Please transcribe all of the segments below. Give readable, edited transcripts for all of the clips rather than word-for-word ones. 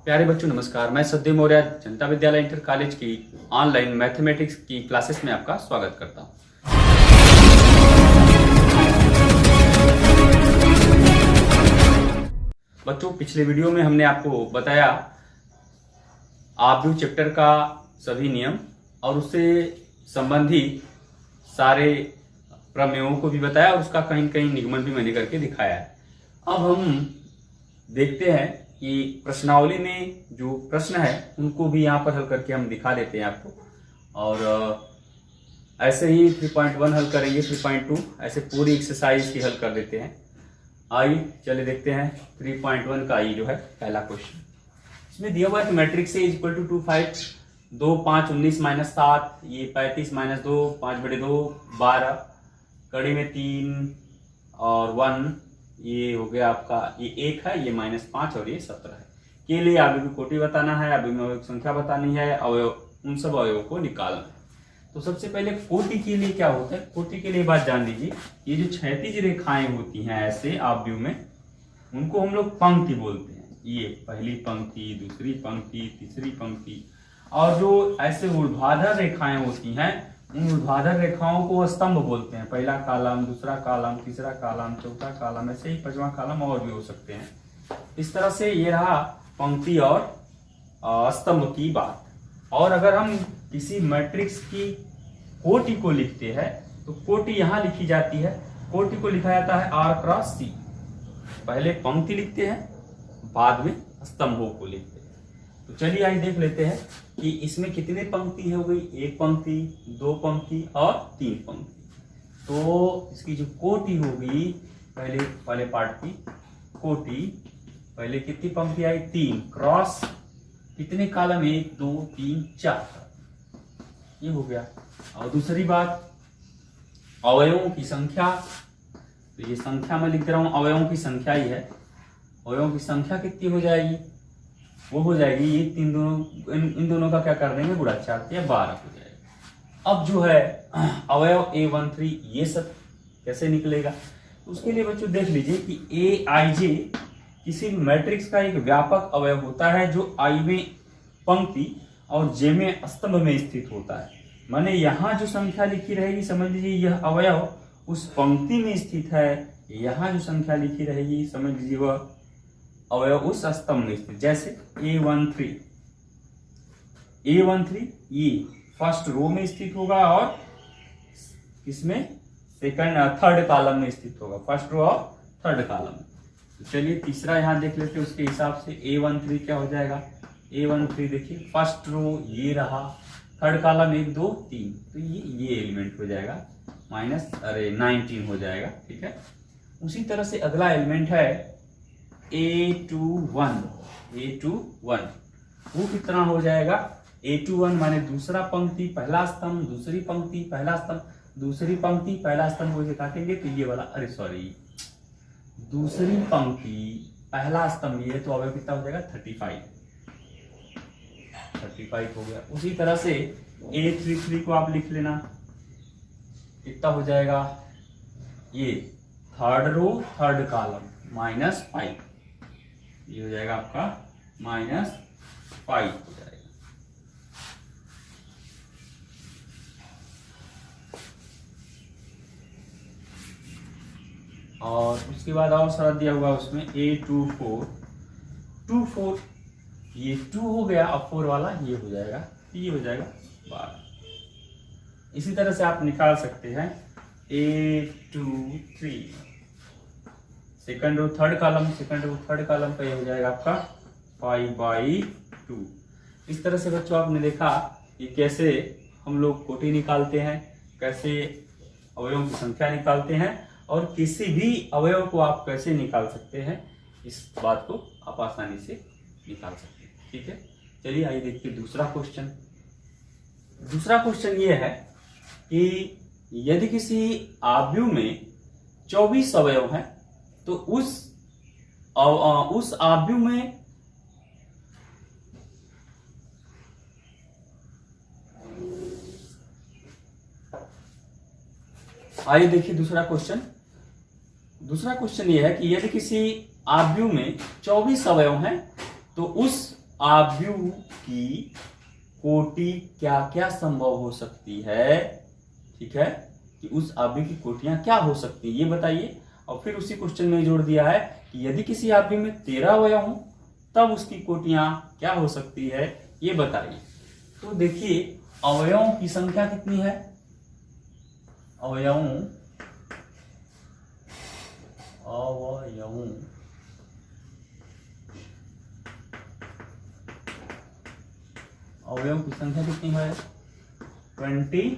प्यारे बच्चों नमस्कार। मैं सद्देव मौर्य जनता विद्यालय इंटर कॉलेज की ऑनलाइन मैथमेटिक्स की क्लासेस में आपका स्वागत करता हूं। बच्चों पिछले वीडियो में हमने आपको बताया आव्यूह चैप्टर का सभी नियम और उससे संबंधित सारे प्रमेयों को भी बताया और उसका कहीं कहीं निगमन भी मैंने करके दिखाया है। अब हम देखते हैं कि प्रश्नावली में जो प्रश्न है उनको भी यहाँ पर हल करके हम दिखा देते हैं आपको। और ऐसे ही 3.1 हल करेंगे, 3.2 ऐसे पूरी एक्सरसाइज की हल कर देते हैं। आइए चले देखते हैं 3.1 का ये जो है पहला क्वेश्चन। इसमें दिया हुआ है कि matrix A equal to 2 5 2 5 19 minus 7, ये 35 माइनस 2 5/2 12, कड़ी में 3 और 1, ये हो गया आपका, ये 1 है, ये -5 और ये 17 है। के लिए आव्यूह की कोटि बताना है, आव्यूह की संख्या बतानी है, अवयव उन सब अवयवों को निकालना है। तो सबसे पहले कोटि के लिए क्या होता है, कोटि के लिए बात जान लीजिए। ये जो क्षैतिज रेखाएं होती हैं ऐसे आव्यूह में, उनको हम लोग पंक्ति बोलते हैं। ये पहली पंक्ति, दूसरी पंक्ति, तीसरी पंक्ति। और जो ऐसे ऊर्ध्वाधर रेखाएं होती हैं, उन ऊर्ध्वाधर रेखाओं को स्तंभ बोलते हैं। पहला कॉलम, दूसरा कॉलम, तीसरा कॉलम, चौथा कॉलम, ऐसे ही पांचवा कॉलम और भी हो सकते हैं। इस तरह से ये रहा पंक्ति और स्तंभ की बात। और अगर हम किसी मैट्रिक्स की कोटि को लिखते हैं तो कोटि यहां लिखी जाती है। कोटि को लिखा जाता है R×C। पहले पंक्ति लिखते हैं, बाद में स्तंभों को लिखते हैं। तो चलिए आज देख लेते हैं कि इसमें कितने पंक्ति हो गई, 1 पंक्ति, 2 पंक्ति और 3 पंक्ति। तो इसकी जो कोटि होगी, पहले वाले पार्ट की कोटि, पहले कितनी पंक्ति आई, 3 क्रॉस कितने कॉलम, 1 2 3 4, ये हो गया। और दूसरी बात अवयवों की संख्या, तो ये संख्या मैं लिख रहा हूं, अवयवों की संख्या ही है। अवयवों की संख्या कितनी हो जाएगी, वो हो जाएगी, ये इन दोनों का क्या कर देंगे, गुणा 4 या 12 हो जाएगा। अब जो है अवयव A13, ये सब कैसे निकलेगा, उसके लिए बच्चों देख लीजिए कि Aij किसी मैट्रिक्स का एक व्यापक अवयव होता है जो I में पंक्ति और J में स्तंभ में स्थित होता है। माने यहाँ जो संख्या लिखी रहेगी, समझ लीजिए यह अवयव उस पंक्ति में स्थित है। यहाँ जो संख्या लिखी रहेगी, समझ लीजिए वह अवयव उस स्तंभ में स्थित। जैसे A13 ये फर्स्ट रो में स्थित होगा और किसमें, थर्ड कॉलम में स्थित होगा, फर्स्ट रो और थर्ड कॉलम। तो चलिए तीसरा यहां देख लेते हैं, उसके हिसाब से A13 क्या हो जाएगा। A13 देखिए फर्स्ट रो ये रहा, थर्ड कॉलम 1 2 3, तो ये एलिमेंट हो जाएगा 19 हो जाएगा, ठीक है। उसी तरह से अगला एलिमेंट है A21, वो कितना हो जाएगा, A21 माने दूसरा पंक्ति पहला स्तंभ, दूसरी पंक्ति पहला स्तंभ, दूसरी पंक्ति पहला स्तंभ को काटेंगे तो ये वाला, दूसरी पंक्ति पहला स्तंभ, ये तो अवयव कितना हो जाएगा 35 हो गया। उसी तरह से A33 को आप लिख लेना, कितना हो जाएगा, ये थर्ड रो थर्ड कॉलम -5, ये हो जाएगा आपका -5 हो जाएगा। और उसके बाद और सारा दिया हुआ उसमें A24, ये 2 हो गया, अब 4 वाला ये हो जाएगा, ये हो जाएगा 12। इसी तरह से आप निकाल सकते हैं A23 second row third column का ये हो जाएगा आपका 5/2। इस तरह से बच्चों आपने देखा कि कैसे हम लोग कोटि निकालते हैं, कैसे अवयवों की संख्या निकालते हैं और किसी भी अवयव को आप कैसे निकाल सकते हैं। इस बात को आप आसानी से निकाल सकते हैं, ठीक है। चलिए आइए देखते हैं दूसरा क्वेश्चन। दूसरा क्वेश्चन ये है कि यदि किसी आव्यूह में 24 अवयव हैं तो उस आव्यूह में आइए देखिए दूसरा क्वेश्चन ये है कि यदि किसी आव्यूह में 24 अवयव हैं तो उस आव्यूह की कोटि क्या क्या संभव हो सकती है, ठीक है, कि उस आव्यूह की कोटियां क्या हो सकती है ये बताइए। और फिर उसी क्वेश्चन में जोड़ दिया है कि यदि किसी आव्यूह में 13 अवयव हो तब उसकी कोटियां क्या हो सकती है ये बताइए। तो देखिए अवयवों की संख्या कितनी है, अवयवों की संख्या कितनी है 24।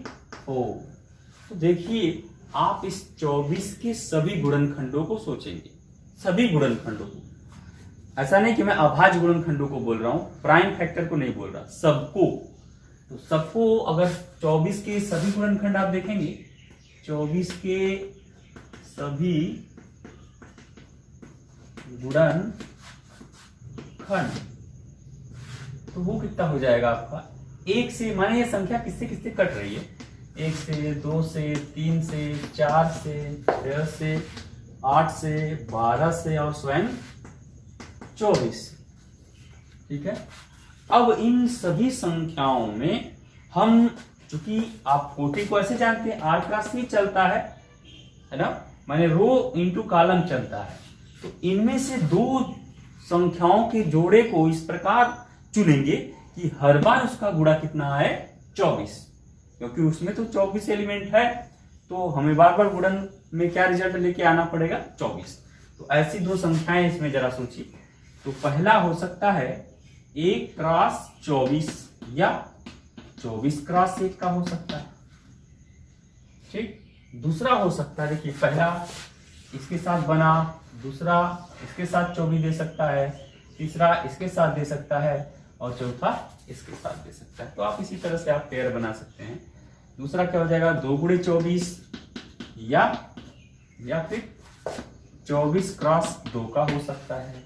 तो देखिए आप इस 24 के सभी गुणनखंडों को सोचेंगे, सभी गुणनखंडों को, ऐसा नहीं कि मैं अभाज्य गुणनखंडों को बोल रहा हूं, प्राइम फैक्टर को नहीं बोल रहा, सबको। तो सबको अगर 24 के सभी गुणनखंड आप देखेंगे, 24 के सभी गुणनखंड, तो वो कितना हो जाएगा आपका 1 से, माने ये संख्या किससे किससे कट रही है, 1 से 2 से 3 से 4 से 6 से 8 से 12 से और स्वयं 24, ठीक है। अब इन सभी संख्याओं में हम, चूंकि आप कोटि को ऐसे जानते हैं R क्रॉस C चलता है ना, माने रो इंटू कॉलम चलता है, तो इनमें से दो संख्याओं के जोड़े को इस प्रकार चुनेंगे कि हर बार उसका गुणा कितना है 24, क्योंकि उसमें तो 24 एलिमेंट है, तो हमें बार बार गुणन में क्या रिजल्ट लेके आना पड़ेगा 24। तो ऐसी दो संख्याएं इसमें जरा सोचिए। तो पहला हो सकता है 1 क्रॉस 24 या 24 क्रॉस 1 का हो सकता है, ठीक। दूसरा हो सकता है, देखिए पहला इसके साथ बना, दूसरा इसके साथ 24 दे सकता है, तीसरा इसके साथ दे सकता है और चौथा इसके साथ दे सकता है। तो आप इसी तरह से आप पेयर बना सकते हैं। दूसरा क्या हो जाएगा 2 गुणे 24 या फिर 24 क्रॉस 2 का हो सकता है।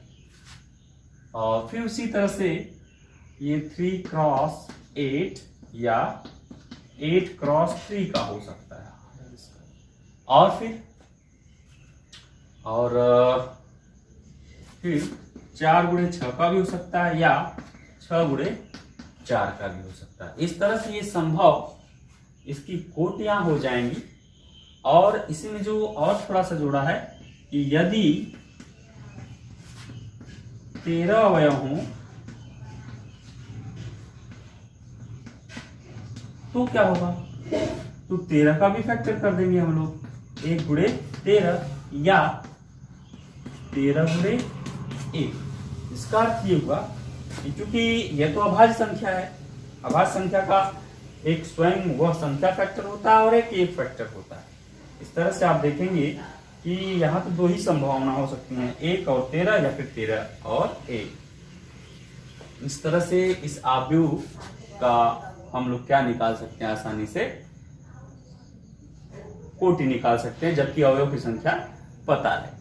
और फिर उसी तरह से ये 3 क्रॉस 8 या 8 क्रॉस 3 का हो सकता है। और फिर 4 गुणे 6 का भी हो सकता है या 6 गुणे 4 का भी हो सकता है। इस तरह से ये संभव इसकी कोटियां हो जाएंगी। और इसी में जो और थोड़ा सा जोड़ा है कि यदि 13 अवयव हों तो क्या होगा, तो 13 का भी फैक्टर कर देंगे हम लोग, 1 गुणे 13 या 13 गुणे 1। इसका अर्थ ये हुआ कि चूंकि यह तो अभाज्य संख्या है, अभाज्य संख्या का एक स्वयं वह संख्या फैक्टर होता है और एक फैक्टर होता है। इस तरह से आप देखेंगे कि यहाँ तो 2 ही संभावना हो सकती हैं, 1 और 13 या फिर 13 और 1। इस तरह से इस आव्यूह का हम लोग क्या निकाल सकते हैं, आसानी से कोटि निकाल सकते हैं, जबकि अवयव की संख्या पता है।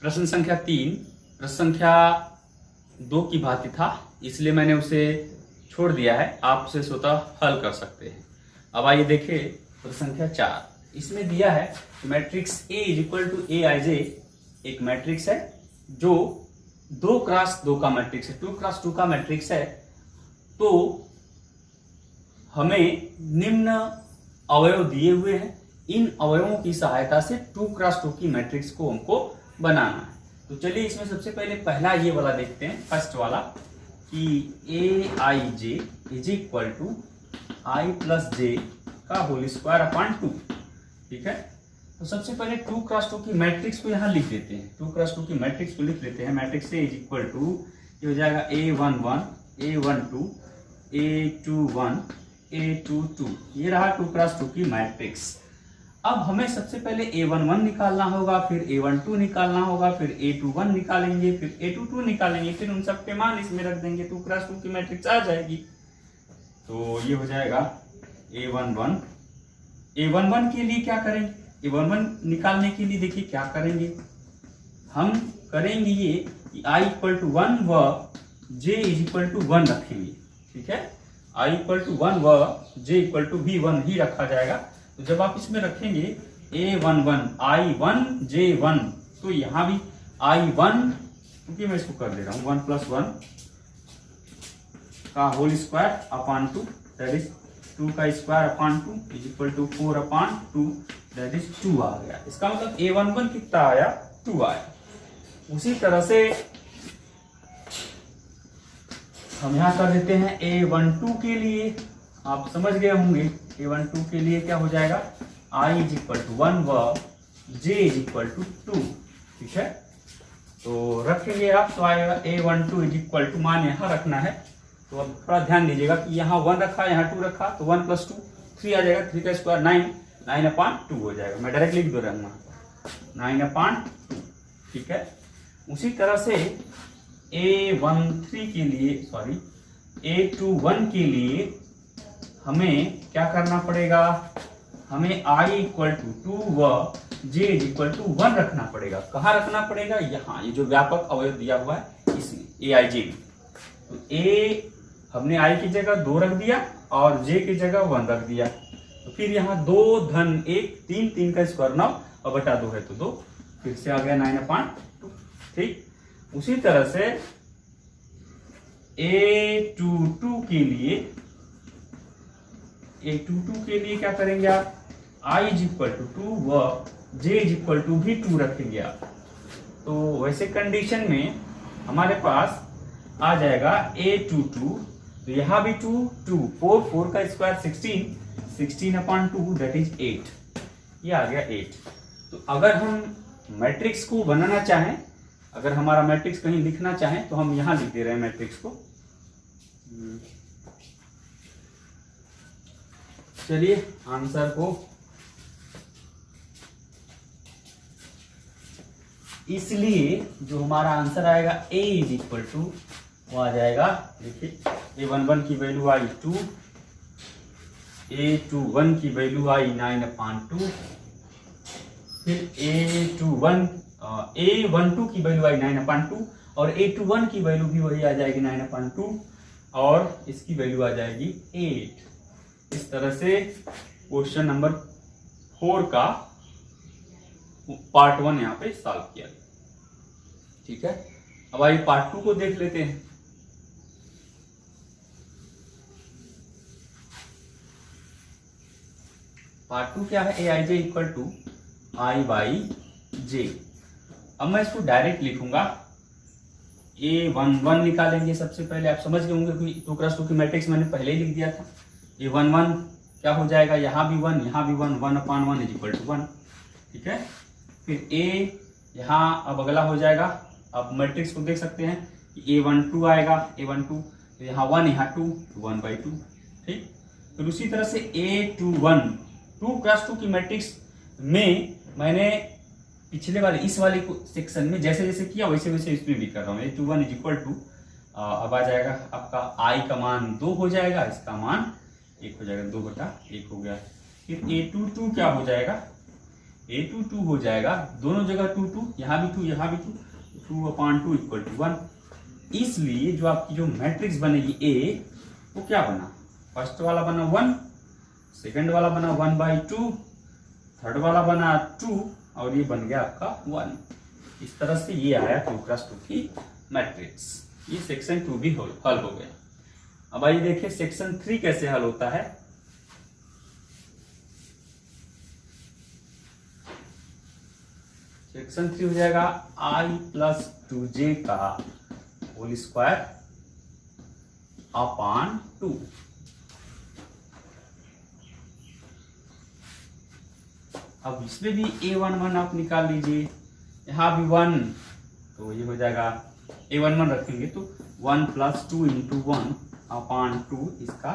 प्रश्न संख्या 3 प्रश्न संख्या 2 की भांति था, इसलिए मैंने उसे छोड़ दिया है, आप उसे स्वतः हल कर सकते हैं। अब आइए देखें प्रश्न संख्या 4। इसमें दिया है matrix A is equal to Aij एक मैट्रिक्स है जो 2 क्रॉस 2 का मैट्रिक्स है, 2 क्रॉस 2 का मैट्रिक्स है। तो हमें निम्न अवयव दिए हुए हैं, इन अवयवों की सहायता से 2 क्रॉस 2 की मैट्रिक्स को हमको बनाना है। तो चलिए इसमें सबसे पहले पहला ये वाला देखते हैं, फर्स्ट वाला, कि Aij is equal to I plus J का होल स्क्वायर अपॉन 2, ठीक है। तो सबसे पहले 2 क्रॉस 2 की मैट्रिक्स को यहाँ लिख देते हैं, 2 क्रॉस 2 की मैट्रिक्स को लिख लेते हैं। Matrix A is equal to ये हो जाएगा A11 A12 A21 A22, ये रहा 2 क्रॉस 2 की मैट्रिक्स। अब हमें सबसे पहले A11 निकालना होगा, फिर A12 निकालना होगा, फिर A21 निकालेंगे, फिर A22 निकालेंगे, फिर उन सब के मान इसमें रख देंगे, 2 क्रॉस 2 की मैट्रिक्स आ जाएगी। तो ये हो जाएगा A11। A11 के लिए क्या करेंगे, A11 निकालने के लिए देखिए क्या करेंगे, हम करेंगे ये कि I इक्वल टू 1 व J इज इक्वल टू 1 रखेंगे, ठीक है। I इक्वल टू 1 व J इक्वल टू भी 1 ही रखा जाएगा। तो जब आप इसमें रखेंगे A11 I1 J1, तो यहाँ भी I1, क्योंकि मैं इसको कर दे रहा हूँ 1 प्लस 1 का whole square upon 2 that is 2 का square upon 2 is equal to 4 upon 2 that is 2 आ गया। इसका मतलब a11 कितना आया, 2 आया। उसी तरह से हम यहाँ कर देते हैं a12 के लिए, आप समझ गए होंगे a12 के लिए क्या हो जाएगा, I इज इक्वल टू 1 व j इज इक्वल टू 2। ठीक है, तो रखेंगे आप तो आएगा a12 इज इक्वल टू, मान यहाँ रखना है तो अब थोड़ा ध्यान दीजिएगा कि यहाँ 1 रखा, यहाँ 2 रखा, तो 1 + 2 3 आ जाएगा, 3 का स्क्वायर 9, 9/2 हो जाएगा। मैं डायरेक्ट लिख दे रहा हूँ 9/2। ठीक है, उसी तरह से a21 के लिए हमें क्या करना पड़ेगा, हमें I इक्वल टू 2 व J इक्वल टू 1 रखना पड़ेगा। कहाँ रखना पड़ेगा, यहाँ, ये जो व्यापक अवयव दिया हुआ है इसमें AIJ में। तो A हमने I की जगह 2 रख दिया और J की जगह 1 रख दिया, तो फिर यहाँ 2 धन 1 3 का स्क्वायर 9 और बटा 2 है तो 2, फिर से आ गया 9/2। ठीक, उसी तरह से a22 के लिए क्या करेंगे आप, I इज इक्वल टू 2 व J इज इक्वल टू भी 2 रखेंगे आप। तो वैसे कंडीशन में हमारे पास आ जाएगा a22, तो यहाँ भी 2 2 4 का स्क्वायर 16/2 दैट इज 8, ये आ गया 8। तो अगर हम मैट्रिक्स को बनाना चाहें, अगर हमारा मैट्रिक्स कहीं लिखना चाहें तो हम यहाँ लिख दे रहे हैं मैट्रिक्स को। चलिए आंसर को, इसलिए जो हमारा आंसर आएगा a इज इक्वल टू, वो आ जाएगा, देखिए a11 की वैल्यू आई 2, a21 की वैल्यू आई 9/2, फिर a12 की वैल्यू आई 9/2 और a21 की वैल्यू भी वही आ जाएगी 9/2 और इसकी वैल्यू आ जाएगी 8। इस तरह से क्वेश्चन नंबर 4 का पार्ट 1 यहाँ पे सॉल्व किया गया। ठीक है, अब आइए पार्ट 2 को देख लेते हैं। पार्ट 2 क्या है, aij इक्वल टू I/j। अब मैं इसको डायरेक्ट लिखूंगा, a11 निकालेंगे सबसे पहले। आप समझ गए होंगे कि 2x2 की मैट्रिक्स मैंने पहले ही लिख दिया था। a11 क्या हो जाएगा, यहाँ भी 1, यहाँ भी 1, 1/1 इज इक्वल टू 1। ठीक है, फिर a यहाँ अब अगला हो जाएगा, आप मैट्रिक्स को देख सकते हैं कि a12 आएगा, a12 तो यहाँ 1 यहाँ 2 1/2। ठीक, फिर उसी तरह से a21 2x2 की मैट्रिक्स में मैंने पिछले वाले इस वाले सेक्शन में जैसे जैसे किया वैसे वैसे इसमें भी कर रहा हूँ। a21 इज इक्वल टू, अब आ जाएगा आपका I का मान 2 हो जाएगा, इसका मान 1 हो जाएगा, 2/1 हो गया। फिर a22 क्या हो जाएगा, a22 हो जाएगा, दोनों जगह 2 2, यहाँ भी 2 यहाँ भी 2, 2/2 इक्वल टू 1। इसलिए जो आपकी जो मैट्रिक्स बनेगी A, वो क्या बना, फर्स्ट वाला बना 1, सेकंड वाला बना 1/2, थर्ड वाला बना 2 और ये बन गया आपका 1। इस तरह से ये आया 2x2 की मैट्रिक्स। ये सेक्शन 2 भी हल हो गया। अब आइए देखिए सेक्शन 3 कैसे हल होता है। सेक्शन 3 हो जाएगा I + 2j का होल स्क्वायर अपॉन 2। अब इसमें भी a11 आप निकाल लीजिए, यहाँ भी 1, तो ये हो जाएगा a11 रखेंगे तो 1 + 2 × 1 अपॉन 2 इसका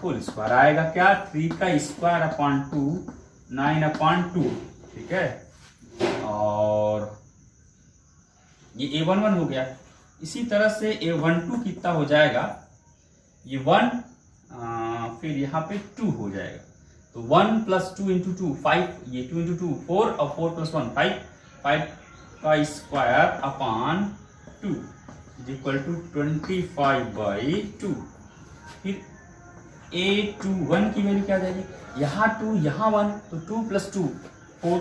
होल स्क्वायर आएगा क्या, 3 का स्क्वायर अपॉन 2 9/2। ठीक है, और ये a11 हो गया। इसी तरह से a12 कितना हो जाएगा, ये 1 फिर यहाँ पे 2 हो जाएगा, तो 1 + 2 × 2 5, ये 2 × 2 4 और 4 + 1 5, 5 का square upon 2 is equal to 25/2। फिर a21 की वैल्यू क्या आ जाएगी, यहाँ 2 यहाँ 1, तो 2 + 2 4,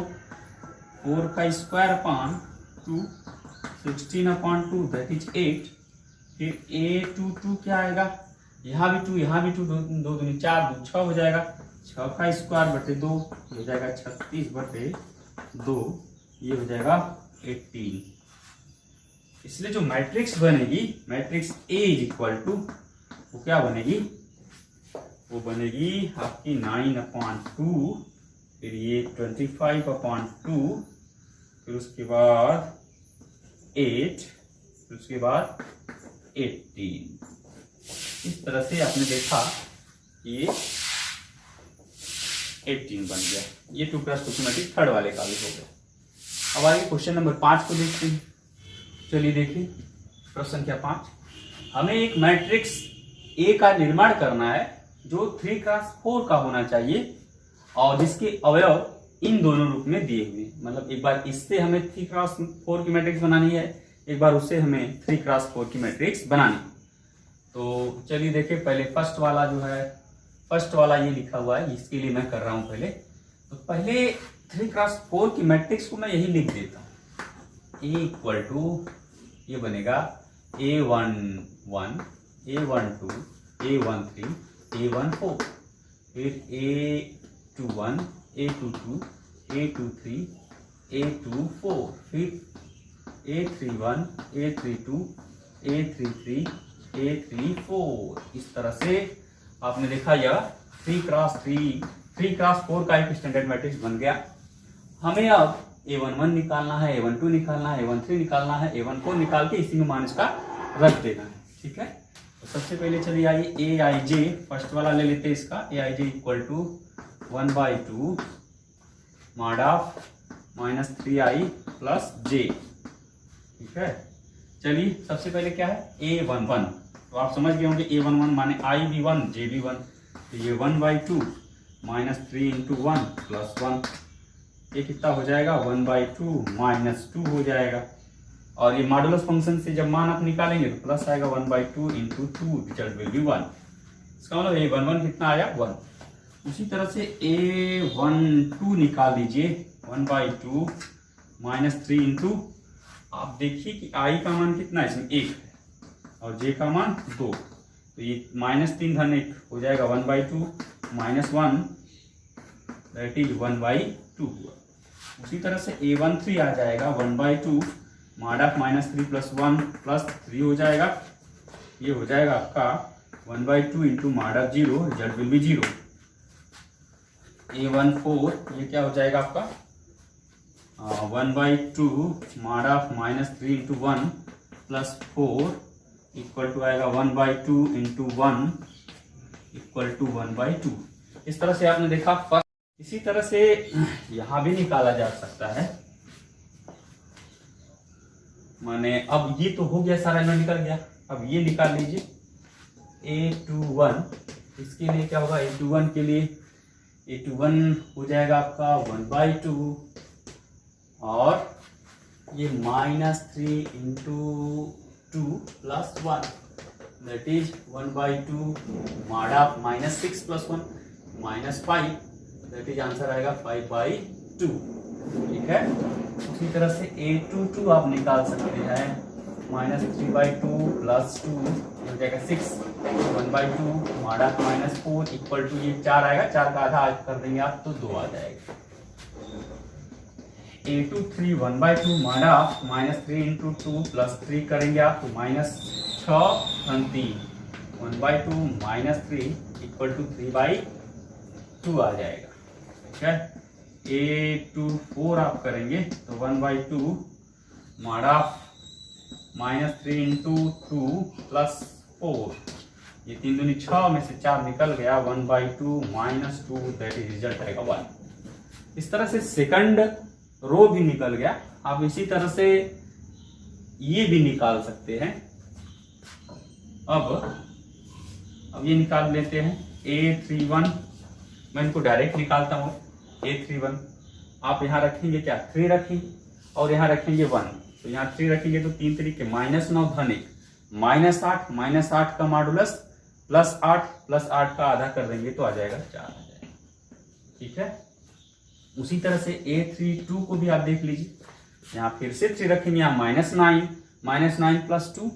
4 का स्क्वायर अपॉन 2 16/2 दैट इज 8। फिर a22 क्या आएगा, यहाँ भी 2, यहाँ भी 2, 2 दूनी 4, 2 6 हो जाएगा, 6 का स्क्वायर बटे 2 हो जाएगा 36 बटे 2, ये हो जाएगा 18। इसलिए जो मैट्रिक्स बनेगी, matrix A is equal to, वो क्या बनेगी, वो बनेगी आपकी 9/2, फिर ये 25/2, फिर उसके बाद 8, फिर उसके बाद 18। इस तरह से आपने देखा ये 18 बन गया। ये 2 क्रॉस 2 मैट्रिक्स थर्ड वाले का भी हो गया। अब आगे क्वेश्चन नंबर 5 को देखते हैं। चलिए देखिए प्रश्न क्या 5, हमें एक मैट्रिक्स ए का निर्माण करना है जो 3x4 का होना चाहिए और जिसके अवयव इन दोनों रूप में दिए हुए, मतलब एक बार इससे हमें 3x4 की मैट्रिक्स बनानी है, एक बार उससे हमें 3x4 की मैट्रिक्स बनानी है। तो चलिए देखिए, पहले फर्स्ट वाला जो है, फर्स्ट वाला ये लिखा हुआ है, इसके लिए मैं कर रहा हूं पहले। तो पहले 3x4 की मैट्रिक्स को मैं यही लिख देता हूं, ए इक्वल टू, ये बनेगा A11, A12, A13, A14, फिर A21, A22, A23, A24, फिर A31, A32, A33, A34। इस तरह से आपने देखा यह 3x4 का एक स्टैंडर्ड मैट्रिक्स बन गया। हमें अब A11 निकालना है, A12 निकालना है, A13 निकालना है, A14 निकाल के इसी में मान इसका रख देना है। ठीक है, तो सबसे पहले चलिए आइए Aij, फर्स्ट वाला ले लेते हैं इसका। Aij equal to 1/2 mod of -3i plus j। ठीक है, चलिए सबसे पहले क्या है A11, तो आप समझ गए होंगे A11 माने I भी 1 J भी 1, तो ये 1/2 -3 × 1 + 1, ये कितना हो जाएगा 1/2 -2 हो जाएगा। और ये मॉडुलस फंक्शन से जब मान आप निकालेंगे तो प्लस आएगा 1/2 × 2, रिजल्ट विल बी 1। इसका मतलब A11 कितना आया 1। उसी तरह से A12 निकाल लीजिए, 1/2 -3 × आप देखिए कि I का मान कितना है, इसमें 1 है और J का मान 2, तो ये -3 धन 1 हो जाएगा 1/2 -1, दैट इज 1/2 हुआ। उसी तरह से A13 आ जाएगा 1/2 मॉड ऑफ -3 + 1 + 3 हो जाएगा, ये हो जाएगा आपका 1/2 × mod of 0, result will be 0। A14 ये क्या हो जाएगा आपका 1/2 मॉड ऑफ -3 × 1 + 4 इक्वल टू आएगा 1/2 × 1 इक्वल टू 1/2। इस तरह से आपने देखा फर्स्ट। इसी तरह से यहां भी निकाला जा सकता है, माने अब ये तो हो गया, सारा एलिमेंट निकल गया। अब ये निकाल लीजिए A21, इसके लिए क्या होगा, A21 के लिए A21 हो जाएगा आपका 1/2 और ये -3 × 2 + 1, that is 1/2 mod of -6 + 1 -5, that is answer आएगा 5/2। ठीक है, उसी तरह से A22 आप निकाल सकते हैं, -3/2 + 2 हो जाएगा 6, 1/2 मॉड ऑफ -4 इक्वल टू, ये 4 आएगा, 4 का आधा कर देंगे आप तो 2 आ जाएगा। A23 1/2 मॉड ऑफ -3 × 2 + 3 करेंगे आप तो -6 धन 3, 1/2 -3 इक्वल टू 3/2 आ जाएगा। ठीक है, A24 आप करेंगे तो 1/2 मॉड ऑफ -3 × 2 + 4, ये 3 दूनी 6 में से 4 निकल गया, 1/2 -2, दैट इज रिजल्ट आएगा 1। इस तरह से सेकंड रो भी निकल गया। आप इसी तरह से ये भी निकाल सकते हैं। अब ये निकाल लेते हैं A31, मैं इनको डायरेक्ट निकालता हूँ। A31 आप यहाँ रखेंगे क्या, 3 रखेंगे और यहाँ रखेंगे 1, तो यहाँ 3 रखेंगे तो 3 तरीके -9 धन 1, -8, -8 का मॉडुलस +8 +8 का आधा कर देंगे तो आ जाएगा 4 आ जाएगा। ठीक है, उसी तरह से A32 को भी आप देख लीजिए, यहाँ फिर से 3 रखेंगे, यहाँ -9 + 2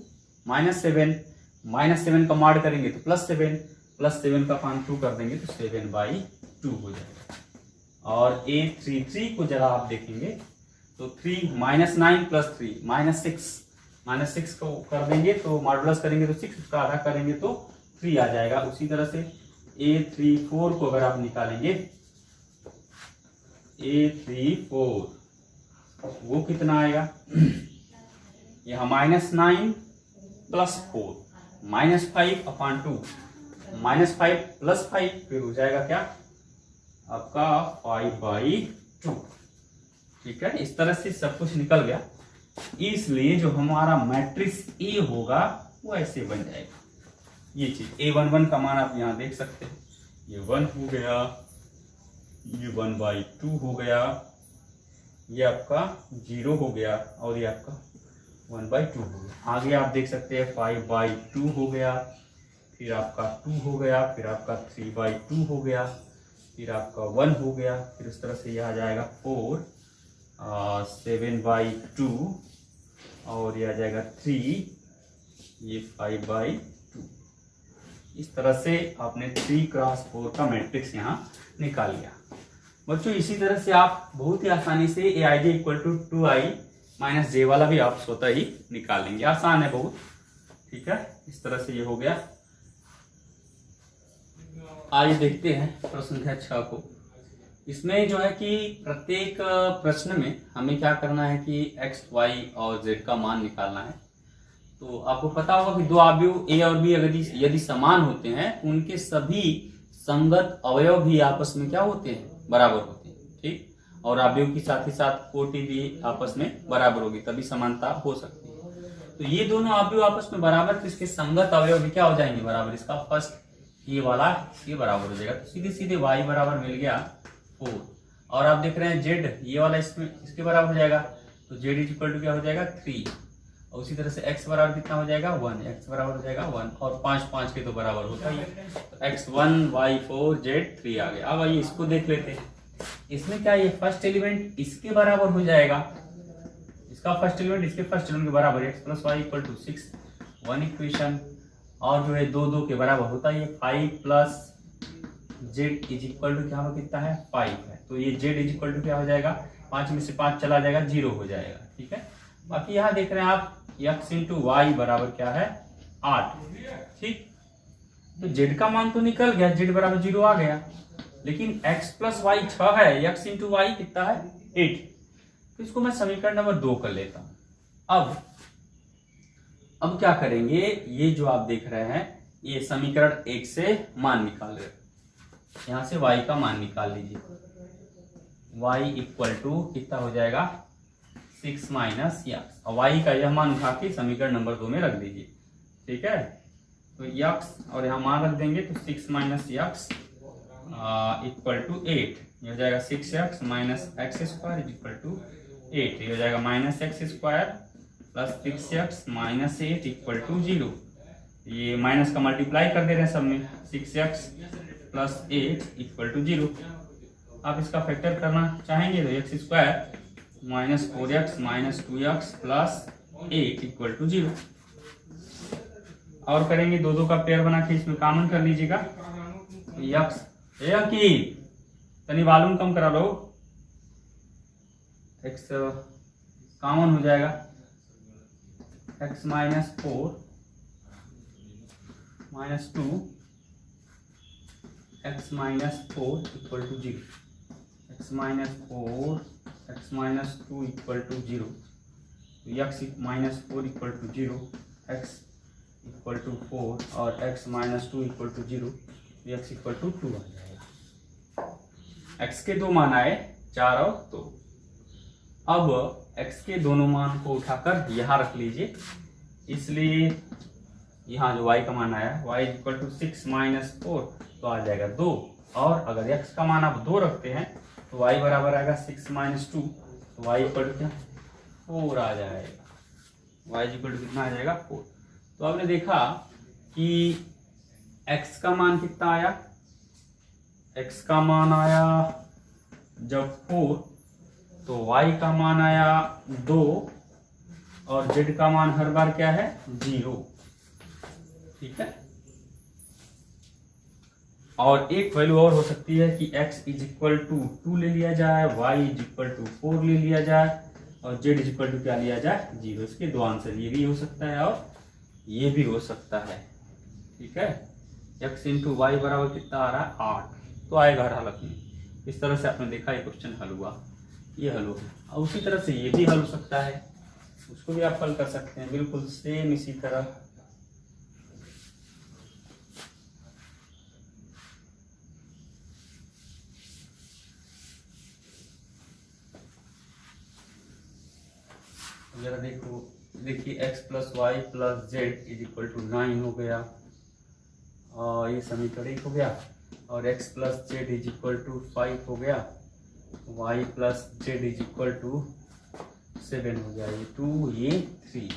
-7 -7 का मॉड करेंगे तो +7, +7 का अपान 2 कर देंगे तो 7/2 हो जाएगा। और A33 को जरा आप देखेंगे तो 3 -9 + 3 -6 को कर देंगे तो मॉडुलस करेंगे तो 6, उसका आधा करेंगे तो 3 आ जाएगा। उसी तरह से A34 को अगर आप निकालेंगे, A34 वो कितना आएगा, यहाँ -9 + 4 -5/2, -5 + 5 फिर हो जाएगा क्या आपका 5/2। ठीक है, इस तरह से सब कुछ निकल गया। इसलिए जो हमारा मैट्रिक्स ए होगा वो ऐसे बन जाएगा। ये चीज A11 का मान आप यहाँ देख सकते हैं, ये 1 हो गया, ये 1/2 हो गया, ये आपका 0 हो गया और ये आपका 1/2 हो गया। आगे आप देख सकते हैं 5/2 हो गया, फिर आपका 2 हो गया, फिर आपका 3/2 हो गया, फिर आपका 1 हो गया, फिर इस तरह से यह आ जाएगा 4, 7/2 और ये आ जाएगा 3, ये 5/2। इस तरह से आपने 3x4 का मैट्रिक्स यहाँ निकाल लिया। बच्चों इसी तरह से आप बहुत ही आसानी से Aij = 2i - j वाला भी आप स्वतः ही निकाल लेंगे। आसान है बहुत। ठीक है, इस तरह से ये हो गया। आइए देखते हैं प्रश्न संख्या 6 को। इसमें जो है कि प्रत्येक प्रश्न में हमें क्या करना है कि x, y और z का मान निकालना है। तो आपको पता होगा कि दो अवयव a और b अगर यदि समान होते हैं तो उनके सभी संगत अवयव भी आपस में क्या होते हैं, बराबर होते हैं। ठीक, और अवयव के साथ ही साथ कोटि भी आपस में बराबर होगी, तभी समानता हो सकती है। तो ये दोनों अवयव आपस में बराबर, तो इसके संगत अवयव भी क्या हो जाएंगे, बराबर। इसका फर्स्ट ये वाला ये बराबर हो जाएगा, तो सीधे सीधे y बराबर मिल गया 4। और आप देख रहे हैं z ये वाला इसके बराबर हो जाएगा, तो z = क्या हो जाएगा 3। और उसी तरह से x बराबर कितना हो जाएगा 1, x बराबर हो जाएगा 1 और 5 के तो बराबर होता ही है। तो x1 y4 z3 आ गया। अब आइए इसको देख लेते हैं। इसमें क्या ये फर्स्ट एलिमेंट इसके बराबर हो जाएगा, इसका फर्स्ट एलिमेंट इसके फर्स्ट एलिमेंट के बराबर, x + y = 6, 1 इक्वेशन। और जो है 2 के बराबर होता है, 5 + z = क्या हो कितना है 5 है। तो ये z = क्या हो जाएगा, 5 में से 5 चला जाएगा 0 हो जाएगा। ठीक है, बाकी यहाँ देख रहे हैं आप x × y बराबर क्या है 8। ठीक, तो z का मान तो निकल गया, z बराबर 0 आ गया, लेकिन x + y 6 है, x × y कितना है 8। तो इसको मैं समीकरण नंबर 2 कर लेता हूं। अब क्या करेंगे, ये जो आप देख रहे हैं ये समीकरण 1 से मान निकाल रहे, यहां से y का मान निकाल लीजिए। y = कितना हो जाएगा 6 - x, और y का यह मान उठा के समीकरण नंबर 2 में रख दीजिए। ठीक है, तो x और यहाँ मान रख देंगे तो 6 - x = 8, ये हो जाएगा 6x - x² = 8, ये हो जाएगा -x² + 6x - 8 = 0। ये माइनस का मल्टीप्लाई कर दे रहे हैं सब में, 6x + 8 = 0। आप इसका फैक्टर करना चाहेंगे तो x² - 4x - 2x + 8 = 0। और करेंगे 2 का पेयर बना के इसमें कॉमन कर लीजिएगा। x की तनी वॉल्यूम कम करा लो, x कॉमन हो जाएगा, x - 4 - 2 x - 4 = 0, x - 4 x - 2 = 0, x - 4 = 0, x और x - 2 = 0, x = 2 आ जाएगा। x के 2 मान आए 4 और 2। अब x के दोनों मान को उठाकर यहाँ रख लीजिए, इसलिए यहाँ जो y का मान आया y = 6 - 4 तो आ जाएगा 2। और अगर x का मान आप 2 रखते हैं तो y बराबर आएगा 6 - 2, तो y = क्या 4 आ जाएगा, y = कितना आ जाएगा 4। तो आपने देखा कि x का मान कितना आया, x का मान आया जब 4 तो y का मान आया 2 और z का मान हर बार क्या है 0। ठीक है। और एक वैल्यू और हो सकती है कि x इज इक्वल टू 2 ले लिया जाए, y इज इक्वल टू 4 ले लिया जाए और z इज इक्वल टू क्या लिया जाए 0। इसके दो आंसर, ये भी हो सकता है और ये भी हो सकता है। ठीक है, x इंटू वाई बराबर कितना आ रहा है 8, तो आएगा हर हालत में। इस तरह से आपने देखा ये क्वेश्चन हल हुआ, ये हल हो गया। और उसी तरह से ये भी हल हो सकता है, उसको भी आप हल कर सकते हैं बिल्कुल सेम इसी तरह। जरा देखो, देखिए x plus y plus z is equal to 9 हो गया और ये समीकरण 1 हो गया। और x plus z is equal to 5 हो गया, y plus z is equal to 7 हो गया, ये 2 ये 3।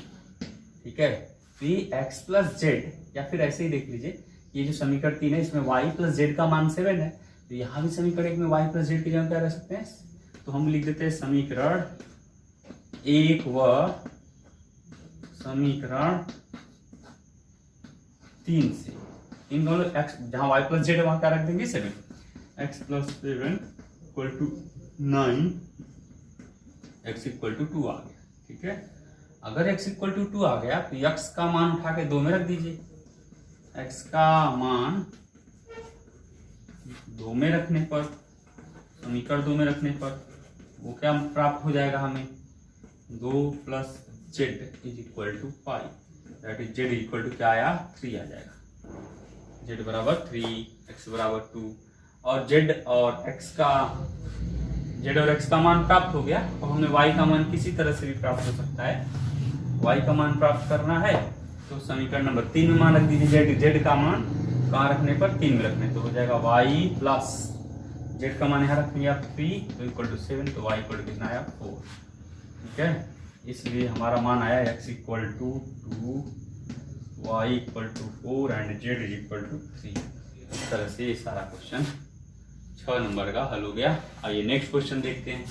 ठीक है, तो ये x प्लस जेड, या फिर ऐसे ही देख लीजिए, ये जो समीकरण 3 है इसमें y प्लस जेड का मान 7 है, तो यहाँ भी समीकरण 1 में y प्लस जेड की जगह क्या रह सकते हैं, तो हम लिख देते हैं समीकरण 1 व समीकरण 3 से इन दोनों x, जहां y प्लस जेड है वहां क्या रख देंगे 7, x plus 7 equal to 9, x equal to 2 आ गया। ठीक है, अगर x इक्वल टू 2 आ गया तो x का मान उठा के 2 में रख दीजिए। x का मान 2 में रखने पर, समीकरण 2 में रखने पर वो क्या प्राप्त हो जाएगा हमें, 2 plus z is equal to 5, that is z equal to क्या आया 3 आ जाएगा। जेड बराबर 3, एक्स बराबर 2, और जेड और एक्स का मान प्राप्त हो गया। और हमें वाई का मान किसी तरह से भी प्राप्त हो सकता है। वाई का मान प्राप्त करना है तो समीकरण नंबर 3 में मान रख दीजिए, जेड का मान कहाँ रखने पर 3 में रखने, तो हो जाएगा वाई प्लस जेड का मान यहाँ रखेंगे आप 3 तो इक्वल टू 7, तो वाई इक्वल टू कितना आया 4। ठीक है, इसलिए हमारा मान आया x equal to 2, y equal to 4 and z is equal to 3। इस तरह से ये सारा क्वेश्चन 6 नंबर का हल हो गया। आइए नेक्स्ट क्वेश्चन देखते हैं।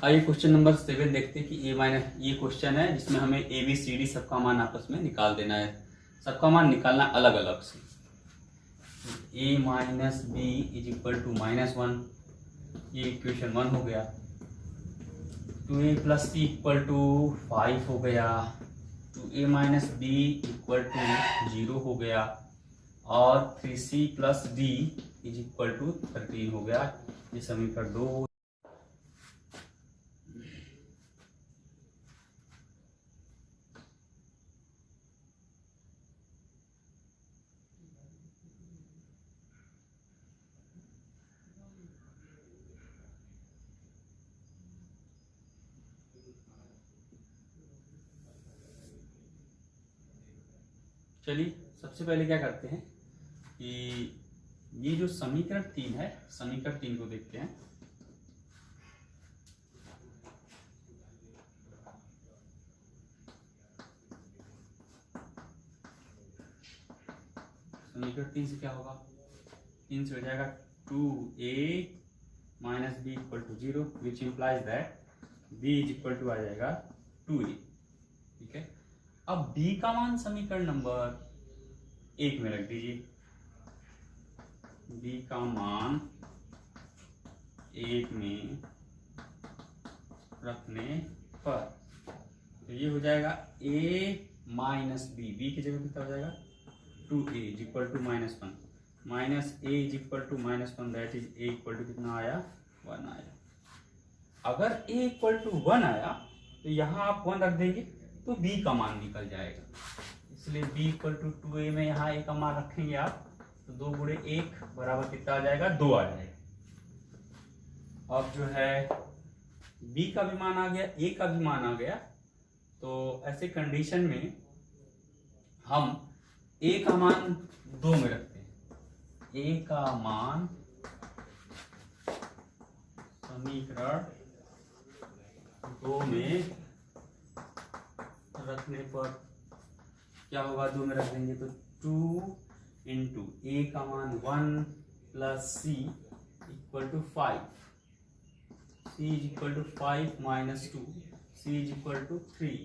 आइए क्वेश्चन नंबर 7 देखते हैं कि ये क्वेश्चन है जिसमें हमें ए बी सी डी सबका मान आपस में निकाल देना है। सबका मान निकालना अलग अलग से। a minus b is equal to -1, ये इक्वेशन 1 हो गया। 2a plus c equal to 5 हो गया, 2a minus b equal to 0 हो गया, और 3c plus d is equal to 13 हो गया। ये समीकरण 2। चलिए सबसे पहले क्या करते हैं कि ये जो समीकरण 3 है, समीकरण 3 को देखते हैं। समीकरण 3 से क्या होगा, 3 से हो जाएगा 2a minus b equal to 0 which implies that b is equal to आ जाएगा 2a। ठीक है, अब b का मान समीकरण नंबर 1 में रख दीजिए। b का मान 1 में रखने पर तो ये हो जाएगा a माइनस बी, बी की जगह कितना हो जाएगा 2a is equal to -1, minus a is equal to -1, that is a equal to कितना आया 1 आया। अगर a इक्वल टू 1 आया तो यहाँ आप 1 रख देंगे तो b का मान निकल जाएगा। इसलिए b इक्वल टू 2a में यहाँ a का मान रखेंगे आप, तो 2 गुणे 1 बराबर कितना आ जाएगा 2 आ जाएगा। अब जो है b का भी मान आ गया, a का भी मान आ गया, तो ऐसे कंडीशन में हम a का मान 2 में रखते हैं। a का मान समीकरण 2 में रखने पर क्या होगा, 2 में रख देंगे तो 2 इंटू ए का मान 1 plus c equal to 5, c is equal to 5 minus 2, c is equal to 3,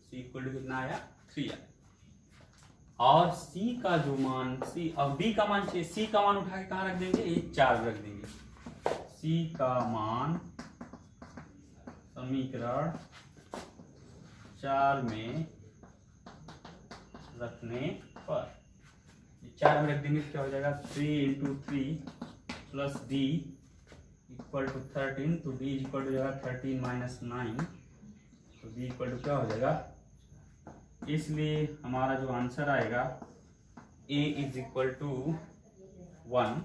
c equal to कितना आया 3 आया। और C का जो मान C अब D का मान चाहिए, C का मान उठा के कहाँ रख देंगे, ये 4 रख देंगे। C का मान समीकरण 4 में रखने पर 4 में रख देंगे, क्या हो जाएगा 3 × 3 प्लस D इक्वल टू 13, तो D इक्वल टू जाएगा 13 - 9, तो D इक्वल टू क्या हो जाएगा, इसलिए हमारा जो आंसर आएगा A is equal to 1,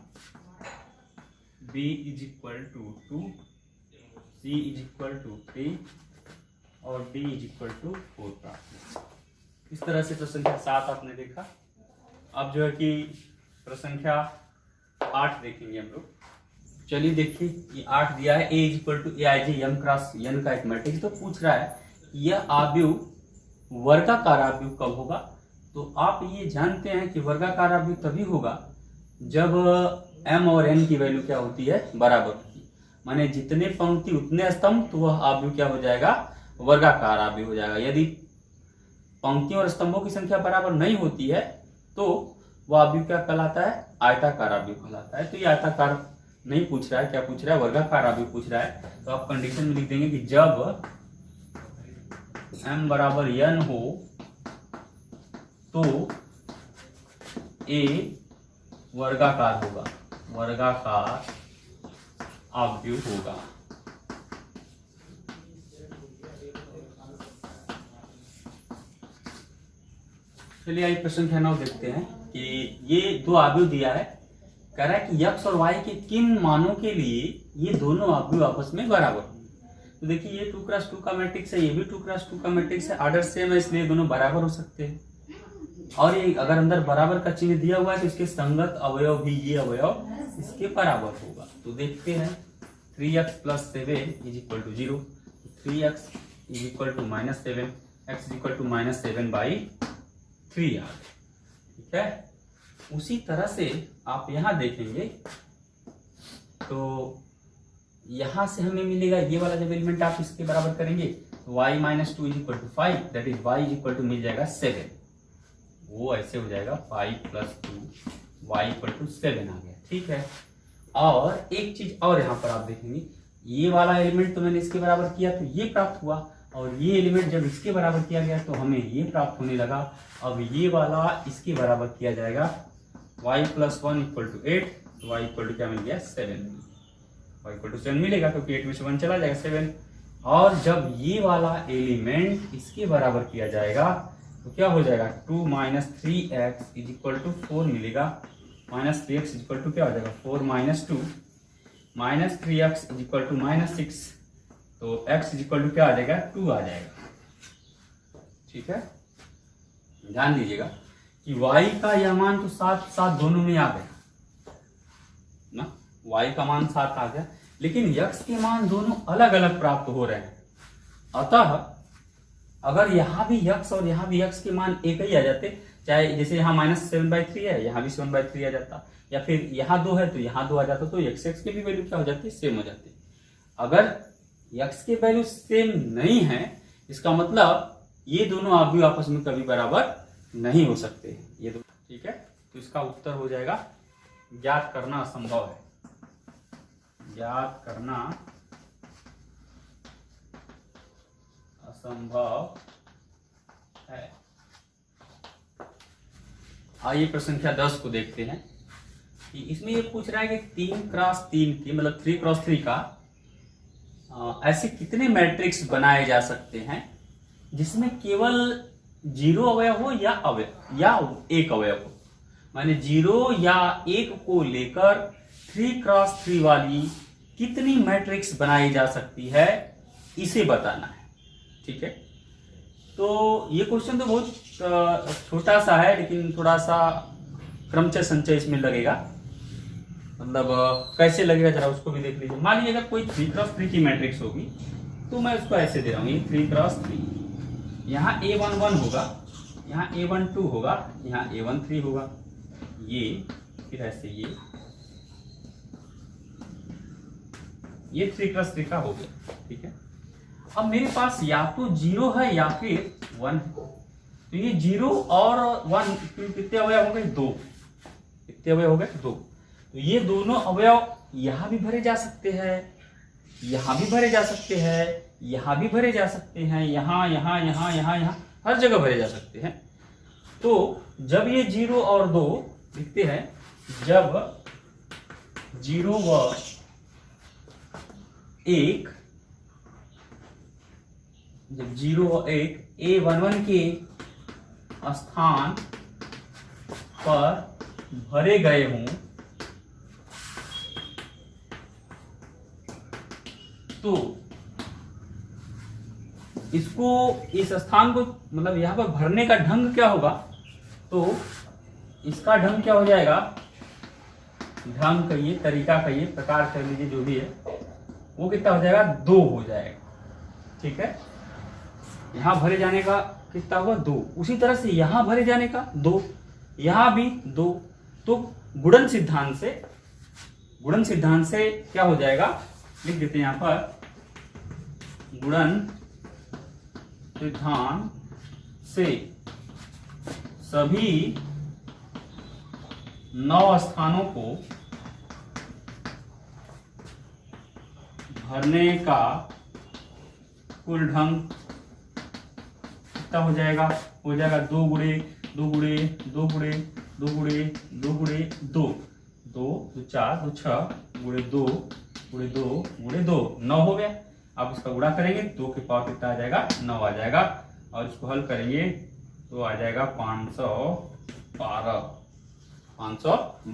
B is equal to 2, C is equal to 3 और D इज इक्वल टू 4 प्राप्त। इस तरह से प्रश्न संख्या 7 आपने देखा। अब जो है कि प्रश्न संख्या 8 देखेंगे हम लोग। चलिए देखिए, ये 8 दिया है, A is equal to AIJ M cross N का एक मैट्रिक्स, तो पूछ रहा है यह आव्यूह वर्गाकार आव्यूह कब होगा। तो आप ये जानते हैं कि वर्गाकार आव्यूह तभी होगा जब M और N की वैल्यू क्या होती है, बराबर होती है। माने जितने पंक्ति उतने स्तंभ, तो वह आव्यूह क्या हो जाएगा, वर्गाकार आव्यूह हो जाएगा। यदि पंक्तियों और स्तंभों की संख्या बराबर नहीं होती है तो वह आव्यूह क्या कहलाता है, आयताकार आव्यूह कहलाता है। तो ये आयताकार नहीं पूछ रहा है, क्या पूछ रहा है, वर्गाकार आव्यूह पूछ रहा है। तो आप कंडीशन में लिख देंगे कि जब M बराबर N हो तो A वर्गाकार होगा, वर्गाकार आव्यूह होगा। चलिए आइए प्रश्न संख्या 9 देखते हैं कि ये दो आव्यूह दिया है, कह रहा है कि x और y के किन मानों के लिए ये दोनों आव्यूह आपस में बराबर होंगे। तो देखिए ये 2 × 2 का मैट्रिक्स है, ये भी 2 × 2 का मैट्रिक्स है, ऑर्डर सेम है, इसलिए दोनों बराबर हो सकते हैं। और ये अगर अंदर बराबर का चिन्ह दिया हुआ है तो इसके संगत अवयव भी ये अवयव इसके बराबर होगा। तो देखते हैं 3x + 7 = 0, 3x = -7, x = -7/3 आ गया। ठीक है, उसी तरह से आप यहां देखेंगे तो यहां से हमें मिलेगा ये वाला जब एलिमेंट आप इसके बराबर करेंगे तो y - 2 = 5, दैट इज y = मिल जाएगा 7, वो ऐसे हो जाएगा 5 + 2 y = 7 आ गया। ठीक है, और एक चीज और यहाँ पर आप देखेंगे, ये वाला एलिमेंट तो मैंने इसके बराबर किया तो ये प्राप्त हुआ, और ये एलिमेंट जब इसके बराबर किया गया तो हमें ये प्राप्त होने लगा। अब ये वाला इसके बराबर किया जाएगा, y + 1 = 8, तो y = क्या मिल गया 7, y = 7 मिलेगा क्योंकि 8 में से 1 चला जाएगा 7। और जब ये वाला एलिमेंट इसके बराबर किया जाएगा तो क्या हो जाएगा 2 - 3x = 4 मिलेगा, -3x = क्या हो जाएगा 4 - 2, -3x = -6, तो x = क्या आ जाएगा 2 आ जाएगा। ठीक है, ध्यान दीजिएगा कि y का यह मान तो 7 दोनों में आ गया ना, y का मान 7 आ गया, लेकिन x के मान दोनों अलग अलग प्राप्त हो रहे हैं। अतः अगर यहाँ भी x और यहाँ भी x के मान एक ही आ जाते, चाहे जैसे यहाँ -7/3 है, यहाँ भी 7/3 आ जाता, या फिर यहाँ 2 है तो यहाँ 2 आ जाता, तो x के भी वैल्यू क्या हो जाती, सेम हो जाती। अगर x के वैल्यू सेम नहीं है, इसका मतलब ये दोनों आव्यूह आपस में कभी बराबर नहीं हो सकते ये दो। ठीक है, तो इसका उत्तर हो जाएगा ज्ञात करना असंभव है, ज्ञात करना असंभव है। आइए प्रश्न संख्या 10 को देखते हैं कि इसमें ये पूछ रहा है कि 3 × 3 की मतलब 3 × 3 का ऐसे कितने मैट्रिक्स बनाए जा सकते हैं जिसमें केवल 0 अवयव हो या एक अवयव हो। माने 0 या 1 को लेकर 3 × 3 वाली कितनी मैट्रिक्स बनाई जा सकती है, इसे बताना है। ठीक है, तो ये क्वेश्चन तो बहुत छोटा सा है, लेकिन थोड़ा सा क्रमचय संचय इसमें लगेगा। मतलब कैसे लगेगा जरा उसको भी देख लीजिए। मान लीजिए अगर कोई 3 × 3 की मैट्रिक्स होगी तो मैं उसको ऐसे दे रहा हूँ, ये 3 × 3, यहाँ A11 होगा, यहाँ A12 होगा, यहाँ A13 होगा, ये फिर ऐसे ये 3 × 3 का हो गया। ठीक है, अब मेरे पास या तो 0 है या फिर 1 है। तो ये 0 और 1 कितने अवयव हो गए? 2। कितने अवयव हो गए? 2। तो ये दोनों अवयव यहां भी भरे जा सकते हैं, यहां भी भरे जा सकते हैं, यहां भी भरे जा सकते हैं, यहां यहां यहां यहां यहां हर जगह भरे जा सकते हैं। तो जब ये 0 और 2 लिखते हैं, जब 0 व 1, जब 0 व 1 A11 के स्थान पर भरे गए हों तो इसको, इस स्थान को, मतलब यहां पर भरने का ढंग क्या होगा? तो इसका ढंग क्या हो जाएगा? ढंग कहिए, तरीका कहिए, प्रकार कर लीजिए, जो भी है वो कितना हो जाएगा? 2 हो जाएगा। ठीक है, यहां भरे जाने का कितना हुआ? 2। उसी तरह से यहां भरे जाने का 2, यहां भी 2। तो गुणन सिद्धांत से क्या हो जाएगा? लिख देते हैं यहां पर, गुणन सिद्धांत से सभी 9 स्थानों को भरने का कुल ढंग कितना हो जाएगा? हो जाएगा 2 गुणे 2 गुणे 2 गुणे 2 गुणे 2 गुणे 2, 2 2 4 2 6 गुणे 2 गुणे 2 गुणे 2, 9 हो गया। अब इसका गुणा करेंगे, 2 के पावर कितना आ जाएगा? 9 आ जाएगा। और इसको हल करेंगे तो आ जाएगा 512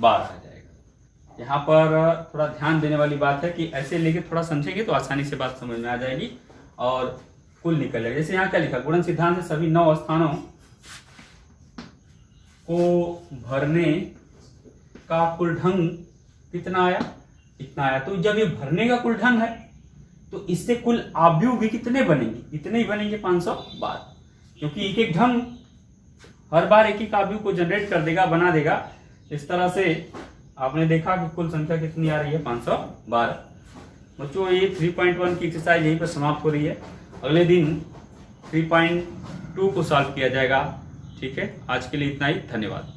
आ जाएगा। यहाँ पर थोड़ा ध्यान देने वाली बात है कि ऐसे लेके थोड़ा समझेंगे तो आसानी से बात समझ में आ जाएगी और कुल निकल जाएगा। जैसे यहाँ क्या लिखा? गुणन सिद्धांत से सभी 9 स्थानों को भरने का कुल ढंग कितना आया? इतना आया। तो जब ये भरने का कुल ढंग है तो इससे कुल आव्यूह भी कितने बनेंगे? इतने ही बनेंगे, 512, क्योंकि एक एक ढंग हर बार एक एक आव्यूह को जनरेट कर देगा, बना देगा। इस तरह से आपने देखा कि कुल संख्या कितनी आ रही है? 512। बच्चों, ये 3.1 की एक्सरसाइज यहीं पर समाप्त हो रही है। अगले दिन 3.2 को सॉल्व किया जाएगा। ठीक है, आज के लिए इतना ही। धन्यवाद।